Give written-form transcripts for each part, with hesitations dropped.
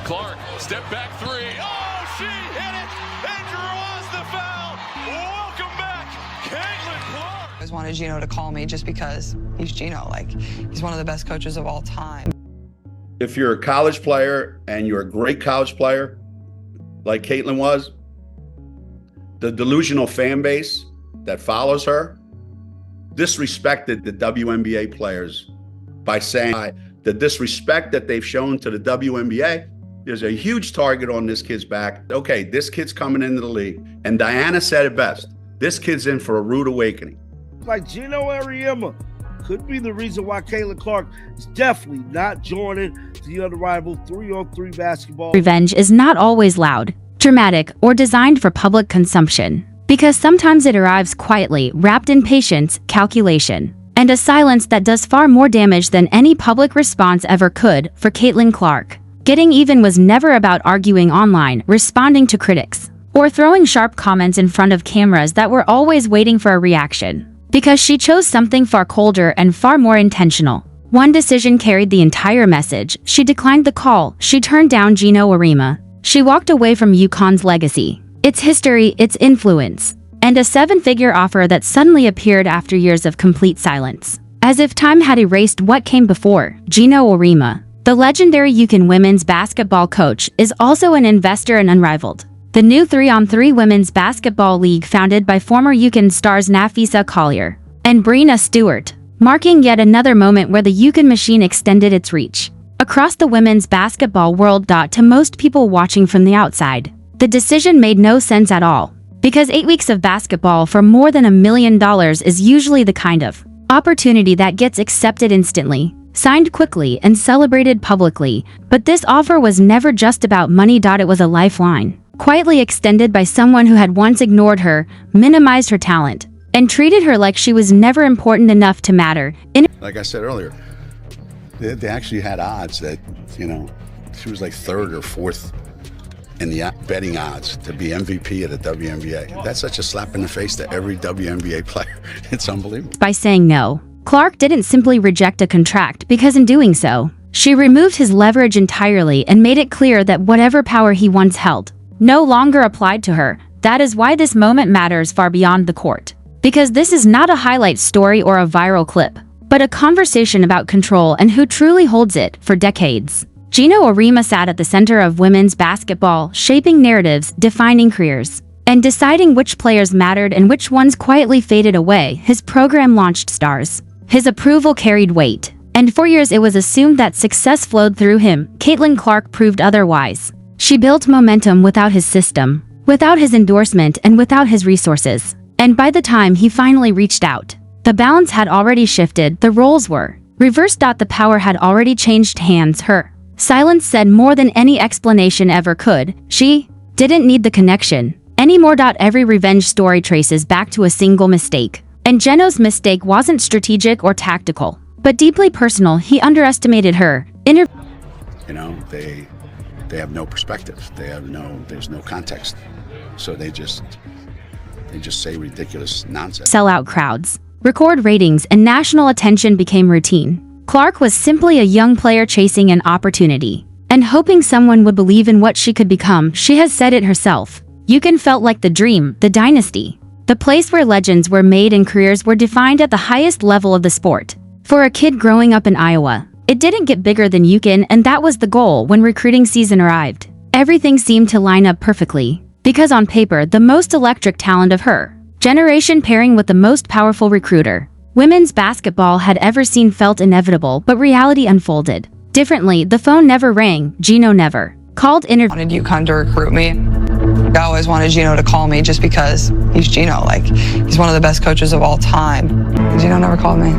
Clark, step back three. Oh, she hit it and draws the foul. Welcome back, Caitlyn Clark. I always wanted Geno to call me just because he's Geno. Like, he's one of the best coaches of all time. If you're a college player and you're a great college player, like Caitlyn was, the delusional fan base that follows her disrespected the WNBA players by saying the disrespect that they've shown to the WNBA. There's a huge target on this kid's back. Okay, this kid's coming into the league. And Diana said it best. This kid's in for a rude awakening. Like Geno Auriemma could be the reason why Caitlyn Clark is definitely not joining the unrivaled 3-on-3 basketball. Revenge is not always loud, dramatic, or designed for public consumption, because sometimes it arrives quietly, wrapped in patience, calculation, and a silence that does far more damage than any public response ever could. For Caitlyn Clark, getting even was never about arguing online, responding to critics, or throwing sharp comments in front of cameras that were always waiting for a reaction. Because she chose something far colder and far more intentional. One decision carried the entire message. She declined the call. She turned down Geno Auriemma. She walked away from UConn's legacy, its history, its influence, and a seven-figure offer that suddenly appeared after years of complete silence. As if time had erased what came before. Geno Auriemma, the legendary UConn women's basketball coach, is also an investor in Unrivaled, the new 3-on-3 women's basketball league founded by former UConn stars Nafisa Collier and Breanna Stewart, marking yet another moment where the UConn machine extended its reach across the women's basketball world. To most people watching from the outside, the decision made no sense at all, because 8 weeks of basketball for more than $1 million is usually the kind of opportunity that gets accepted instantly, signed quickly, and celebrated publicly. But this offer was never just about money. It was a lifeline, quietly extended by someone who had once ignored her, minimized her talent, and treated her like she was never important enough to matter. Like I said earlier, they actually had odds that, she was like third or fourth in the betting odds to be MVP of the WNBA. That's such a slap in the face to every WNBA player. It's unbelievable. By saying no, Clark didn't simply reject a contract, because in doing so, she removed his leverage entirely and made it clear that whatever power he once held no longer applied to her. That is why this moment matters far beyond the court. Because this is not a highlight story or a viral clip, but a conversation about control and who truly holds it. For decades, Geno Auriemma sat at the center of women's basketball, shaping narratives, defining careers, and deciding which players mattered and which ones quietly faded away. His program launched stars. His approval carried weight. And for years it was assumed that success flowed through him. Caitlyn Clark proved otherwise. She built momentum without his system, without his endorsement, and without his resources. And by the time he finally reached out, the balance had already shifted. The roles were reversed. The power had already changed hands. Her silence said more than any explanation ever could. She didn't need the connection anymore. Every revenge story traces back to a single mistake. And Geno's mistake wasn't strategic or tactical, but deeply personal. He underestimated her. They have no perspective. There's no context. So they just say ridiculous nonsense. Sellout crowds, record ratings, and national attention became routine. Clark was simply a young player chasing an opportunity and hoping someone would believe in what she could become. She has said it herself. UConn felt like the dream, the dynasty, the place where legends were made and careers were defined at the highest level of the sport. For a kid growing up in Iowa, it didn't get bigger than UConn, and that was the goal. When recruiting season arrived, everything seemed to line up perfectly. Because on paper, the most electric talent of her generation pairing with the most powerful recruiter women's basketball had ever seen felt inevitable, but reality unfolded differently. The phone never rang. Geno never called. Wanted UConn to recruit me. I always wanted Geno to call me just because he's Geno. Like, he's one of the best coaches of all time. Geno never called me.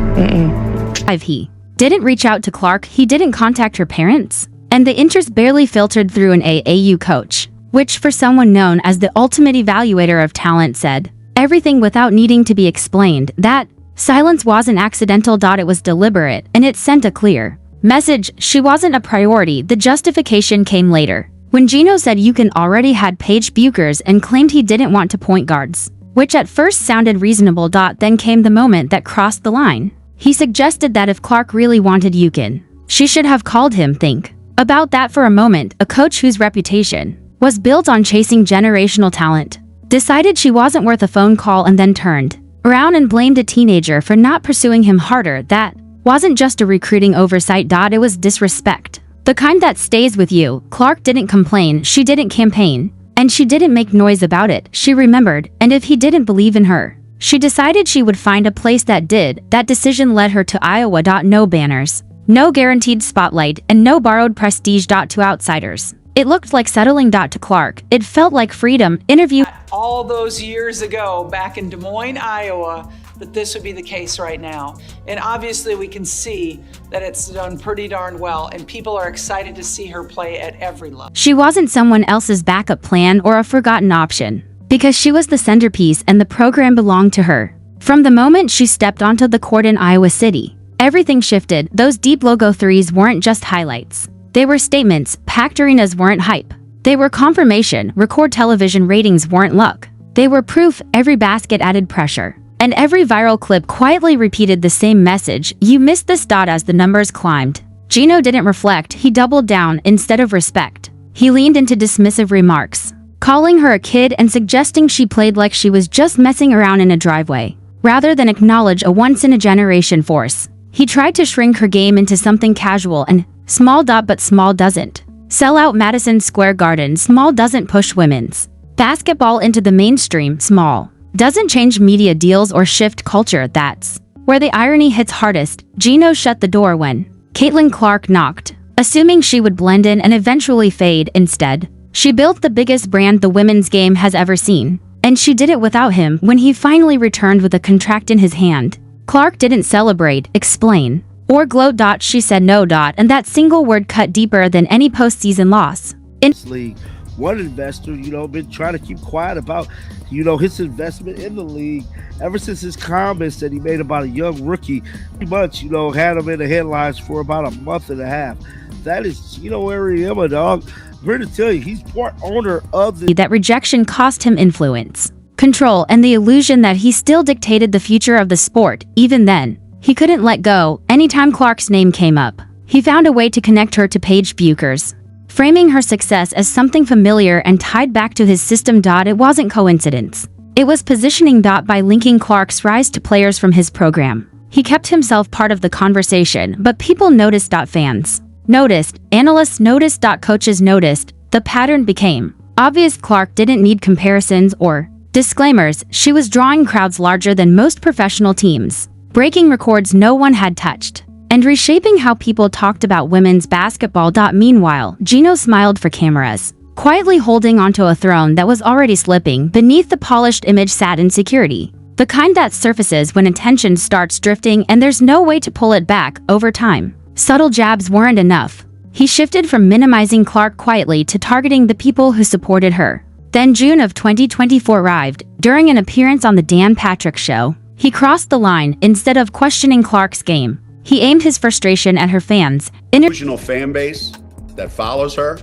He didn't reach out to Clark. He didn't contact her parents. And the interest barely filtered through an AAU coach, which for someone known as the ultimate evaluator of talent said everything without needing to be explained. That silence wasn't accidental. It was deliberate, and it sent a clear message. She wasn't a priority. The justification came later, when Geno said UConn already had Paige Buchers and claimed he didn't want to point guards, which at first sounded reasonable. Then came the moment that crossed the line. He suggested that if Clark really wanted UConn, she should have called him. Think About that for a moment, a coach whose reputation was built on chasing generational talent decided she wasn't worth a phone call and then turned around and blamed a teenager for not pursuing him harder. That wasn't just a recruiting oversight. It was disrespect. The kind that stays with you. Clark didn't complain, she didn't campaign, and she didn't make noise about it. She remembered, and if he didn't believe in her, she decided she would find a place that did. That decision led her to Iowa. No banners, no guaranteed spotlight, and no borrowed prestige. To outsiders, it looked like settling. To Clark, it felt like freedom. Interview all those years ago back in Des Moines, Iowa, that this would be the case right now. And obviously we can see that it's done pretty darn well, and people are excited to see her play at every level. She wasn't someone else's backup plan or a forgotten option, because she was the centerpiece and the program belonged to her. From the moment she stepped onto the court in Iowa City, everything shifted. Those deep logo threes weren't just highlights. They were statements. Packed arenas weren't hype. They were confirmation. Record television ratings weren't luck. They were proof. Every basket added pressure, and every viral clip quietly repeated the same message. You missed this. As the numbers climbed, Geno didn't reflect. He doubled down. Instead of respect, he leaned into dismissive remarks, calling her a kid and suggesting she played like she was just messing around in a driveway, rather than acknowledge a once-in-a-generation force. He tried to shrink her game into something casual and small. But small doesn't sell out Madison Square Garden. Small doesn't push women's basketball into the mainstream. Small doesn't change media deals or shift culture. That's where the irony hits hardest. Geno shut the door when Caitlyn Clark knocked, assuming she would blend in and eventually fade. Instead, she built the biggest brand the women's game has ever seen, and she did it without him. When he finally returned with a contract in his hand, Clark didn't celebrate, explain, or gloat. She said no. And that single word cut deeper than any postseason loss. In This league, one investor, been trying to keep quiet about, his investment in the league ever since his comments that he made about a young rookie. Pretty much, had him in the headlines for about a month and a half. That is Geno Auriemma, dog. I'm here to tell you, he's part owner of the. that rejection cost him influence, control, and the illusion that he still dictated the future of the sport. Even then, he couldn't let go. Anytime Clark's name came up, he found a way to connect her to Paige Buecher's, framing her success as something familiar and tied back to his system. It wasn't coincidence. It was positioning. By linking Clark's rise to players from his program, he kept himself part of the conversation. But people noticed. Fans noticed, analysts noticed, coaches noticed. The pattern became obvious. Clark didn't need comparisons or disclaimers. She was drawing crowds larger than most professional teams, breaking records no one had touched, and reshaping how people talked about women's basketball. Meanwhile, Geno smiled for cameras, quietly holding onto a throne that was already slipping. Beneath the polished image sat insecurity, the kind that surfaces when attention starts drifting and there's no way to pull it back. Over time, subtle jabs weren't enough. He shifted from minimizing Clark quietly to targeting the people who supported her. Then June of 2024 arrived. During an appearance on the Dan Patrick Show, he crossed the line. Instead of questioning Clark's game, he aimed his frustration at her fans. Delusional fan base that follows her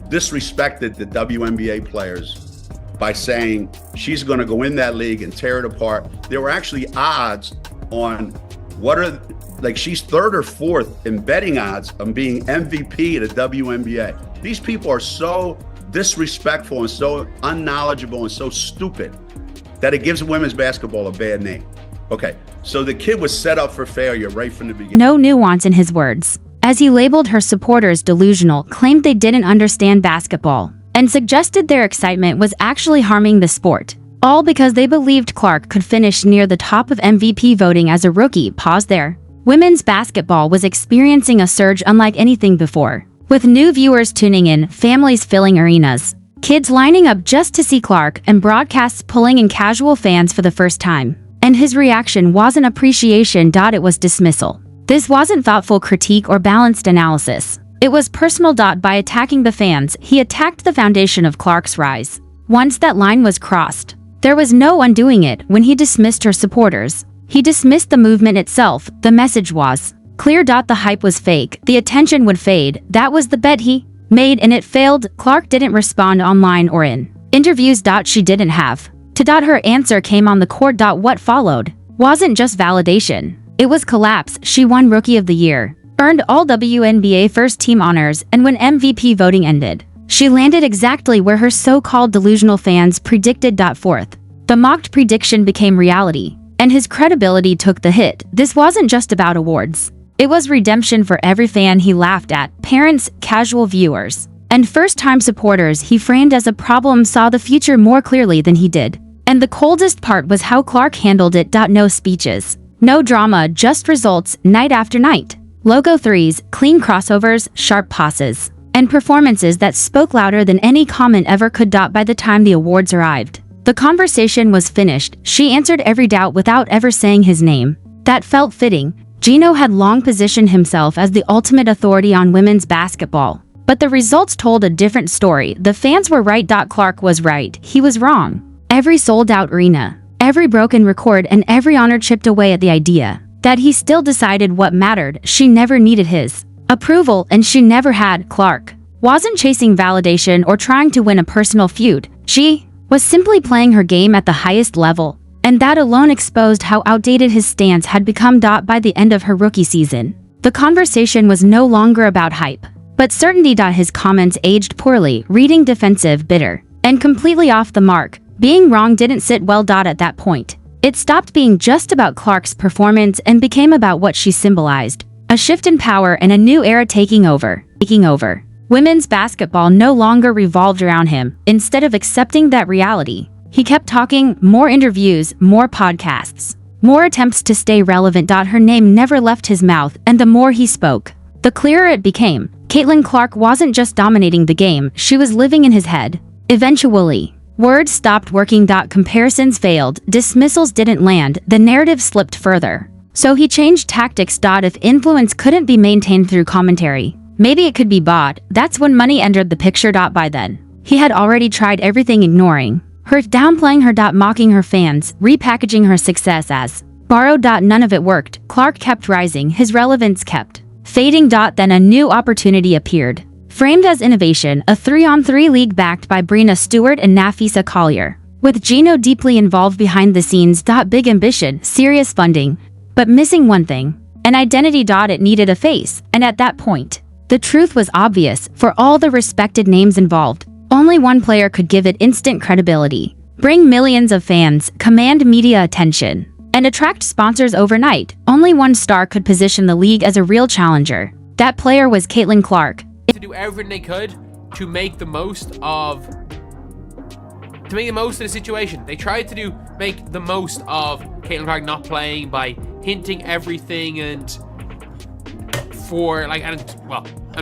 disrespected the WNBA players by saying she's going to go in that league and tear it apart. There were actually odds on she's third or fourth in betting odds on being MVP at the WNBA. These people are so disrespectful and so unknowledgeable and so stupid that it gives women's basketball a bad name. Okay, so the kid was set up for failure right from the beginning. No nuance in his words, as he labeled her supporters delusional, claimed they didn't understand basketball, and suggested their excitement was actually harming the sport. All because they believed Clark could finish near the top of MVP voting as a rookie. Pause there. Women's basketball was experiencing a surge unlike anything before, with new viewers tuning in, families filling arenas, kids lining up just to see Clark, and broadcasts pulling in casual fans for the first time. And his reaction wasn't appreciation. It was dismissal. This wasn't thoughtful critique or balanced analysis. It was personal. By attacking the fans, he attacked the foundation of Clark's rise. Once that line was crossed, there was no undoing it. When he dismissed her supporters, he dismissed the movement itself. The message was clear. The hype was fake. The attention would fade. That was the bet he made, and it failed. Clark didn't respond online or in interviews. She didn't have to. Her answer came on the court. What followed wasn't just validation. It was collapse. She won Rookie of the Year, earned all WNBA first-team honors, and when MVP voting ended, she landed exactly where her so-called delusional fans predicted. Fourth, the mocked prediction became reality, and his credibility took the hit. This wasn't just about awards. It was redemption for every fan he laughed at, parents, casual viewers, and first-time supporters he framed as a problem saw the future more clearly than he did. And the coldest part was how Clark handled it. No speeches, no drama, just results night after night. Logo threes, clean crossovers, sharp passes, and performances that spoke louder than any comment ever could. By the time the awards arrived, the conversation was finished. She answered every doubt without ever saying his name. That felt fitting. Geno had long positioned himself as the ultimate authority on women's basketball. But the results told a different story. The fans were right. Clark was right. He was wrong. Every sold-out arena, every broken record, and every honor chipped away at the idea that he still decided what mattered. She never needed his approval, and she never had. Clark wasn't chasing validation or trying to win a personal feud. She was simply playing her game at the highest level, and that alone exposed how outdated his stance had become. By the end of her rookie season, the conversation was no longer about hype, but certainty. His comments aged poorly, reading defensive, bitter, and completely off the mark. Being wrong didn't sit well. At that point, it stopped being just about Clark's performance and became about what she symbolized: a shift in power and a new era taking over. Women's basketball no longer revolved around him. Instead of accepting that reality, he kept talking. More interviews, more podcasts, more attempts to stay relevant. Her name never left his mouth, and the more he spoke, the clearer it became. Caitlyn Clark wasn't just dominating the game, she was living in his head. Eventually, words stopped working. Comparisons failed, dismissals didn't land, the narrative slipped further. So he changed tactics. If influence couldn't be maintained through commentary, maybe it could be bought. That's when money entered the picture. By then, he had already tried everything: ignoring her, downplaying her, mocking her fans, repackaging her success as borrowed. None of it worked. Clark kept rising, his relevance kept fading. Then a new opportunity appeared. Framed as innovation, a 3-on-3 league backed by Breanna Stewart and Nafisa Collier, with Geno deeply involved behind the scenes. Big ambition, serious funding, but missing one thing: an identity. It needed a face, and at that point, the truth was obvious. For all the respected names involved, only one player could give it instant credibility, bring millions of fans, command media attention, and attract sponsors overnight. Only one star could position the league as a real challenger. That player was Caitlyn Clark. To do everything they could to make the most of the situation. They tried to make the most of Caitlyn Clark not playing by hinting everything and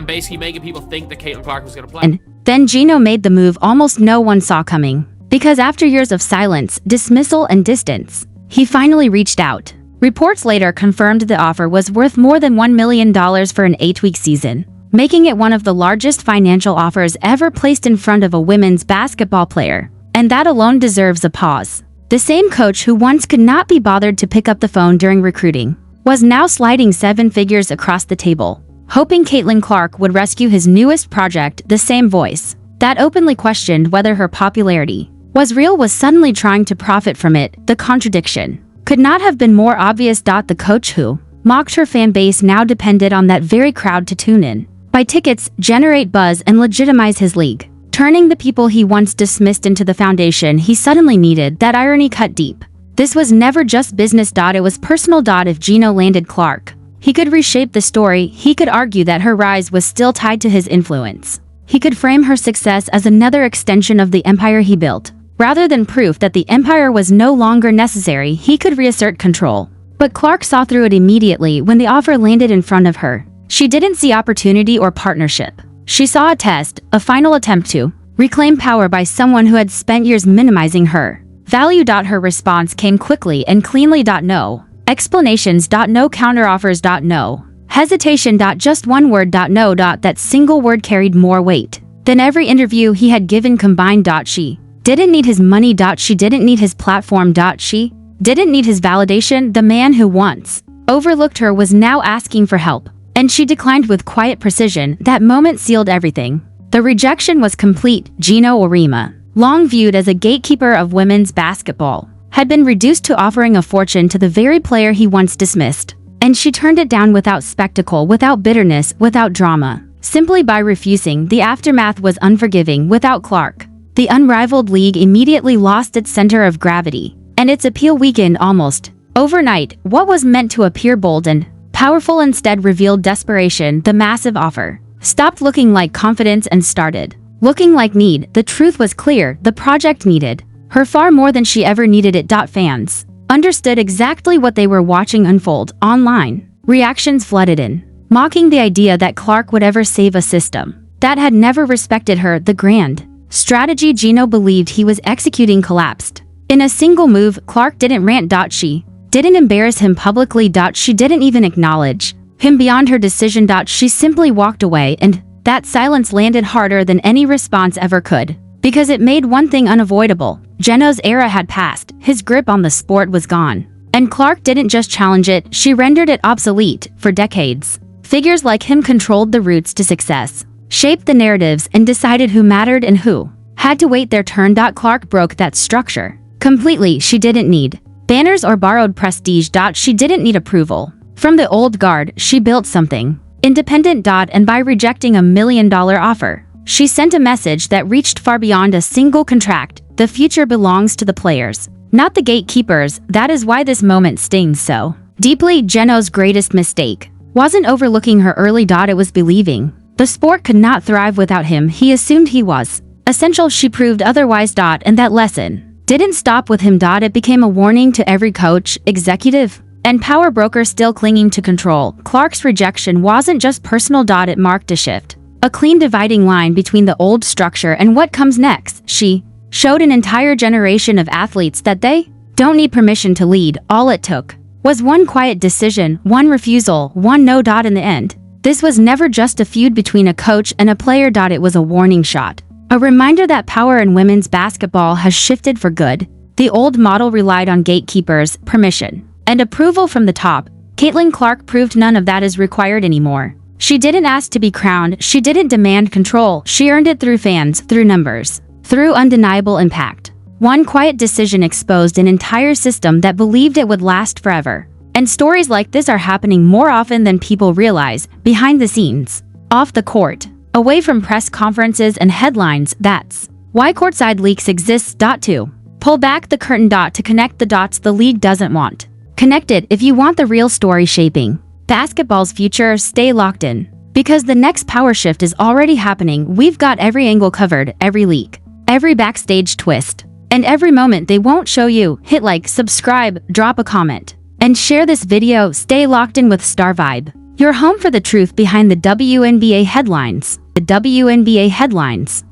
basically making people think that Caitlyn Clark was going to play. And then Geno made the move almost no one saw coming, because after years of silence, dismissal, and distance, he finally reached out. Reports later confirmed the offer was worth more than $1 million for an 8-week season, making it one of the largest financial offers ever placed in front of a women's basketball player. And that alone deserves a pause. The same coach who once could not be bothered to pick up the phone during recruiting was now sliding 7 figures across the table, hoping Caitlyn Clark would rescue his newest project. The same voice that openly questioned whether her popularity was real was suddenly trying to profit from it. The contradiction could not have been more obvious. The coach who mocked her fan base now depended on that very crowd to tune in, buy tickets, generate buzz, and legitimize his league, turning the people he once dismissed into the foundation he suddenly needed. That irony cut deep. This was never just business. It was personal. If Geno landed Clark, he could reshape the story. He could argue that her rise was still tied to his influence. He could frame her success as another extension of the empire he built. Rather than proof that the empire was no longer necessary, he could reassert control. But Clark saw through it immediately when the offer landed in front of her. She didn't see opportunity or partnership. She saw a test, a final attempt to reclaim power by someone who had spent years minimizing her value. Her response came quickly and cleanly. No explanations. No counteroffers. No hesitation. Just one word. No. That single word carried more weight than every interview he had given combined. She didn't need his money. She didn't need his platform. She didn't need his validation. The man who once overlooked her was now asking for help, and she declined with quiet precision. That moment sealed everything. The rejection was complete. Geno Auriemma, long viewed as a gatekeeper of women's basketball, had been reduced to offering a fortune to the very player he once dismissed. And she turned it down without spectacle, without bitterness, without drama. Simply by refusing. The aftermath was unforgiving. Without Clark, the unrivaled league immediately lost its center of gravity, and its appeal weakened almost overnight. What was meant to appear bold and powerful instead revealed desperation. The massive offer stopped looking like confidence and started looking like need. The truth was clear. The project needed her far more than she ever needed it. Fans understood exactly what they were watching unfold. Online reactions flooded in, mocking the idea that Clark would ever save a system that had never respected her. The grand strategy Geno believed he was executing collapsed in a single move. Clark didn't rant. She didn't embarrass him publicly. She didn't even acknowledge him beyond her decision. She simply walked away, and that silence landed harder than any response ever could, because it made one thing unavoidable. Geno's era had passed. His grip on the sport was gone. And Clark didn't just challenge it, she rendered it obsolete. For decades, figures like him controlled the routes to success, shaped the narratives, and decided who mattered and who had to wait their turn. Clark broke that structure completely. She didn't need banners or borrowed prestige. She didn't need approval from the old guard. She built something independent. And by rejecting $1 million offer, she sent a message that reached far beyond a single contract. The future belongs to the players, not the gatekeepers. That is why this moment stings so deeply. Geno's greatest mistake wasn't overlooking her early. It was believing the sport could not thrive without him. He assumed he was essential. She proved otherwise. And that lesson didn't stop with him. It became a warning to every coach, executive, and power broker still clinging to control. Clark's rejection wasn't just personal. It marked a shift, a clean dividing line between the old structure and what comes next. She showed an entire generation of athletes that they don't need permission to lead. All it took was one quiet decision, one refusal, one no. In the end, this was never just a feud between a coach and a player. It was a warning shot, a reminder that power in women's basketball has shifted for good. The old model relied on gatekeepers, permission, and approval from the top. Caitlyn Clark proved none of that is required anymore. She didn't ask to be crowned, she didn't demand control, she earned it through fans, through numbers, through undeniable impact. One quiet decision exposed an entire system that believed it would last forever. And stories like this are happening more often than people realize, behind the scenes, off the court, away from press conferences and headlines. That's why courtside leaks exist. To pull back the curtain. To connect the dots the league doesn't want connected. If you want the real story shaping basketball's future, stay locked in, because the next power shift is already happening. We've got every angle covered, every leak, every backstage twist, and every moment they won't show you. Hit like, subscribe, drop a comment, and share this video. Stay locked in with Star Vibe, your home for the truth behind the WNBA headlines. The WNBA headlines.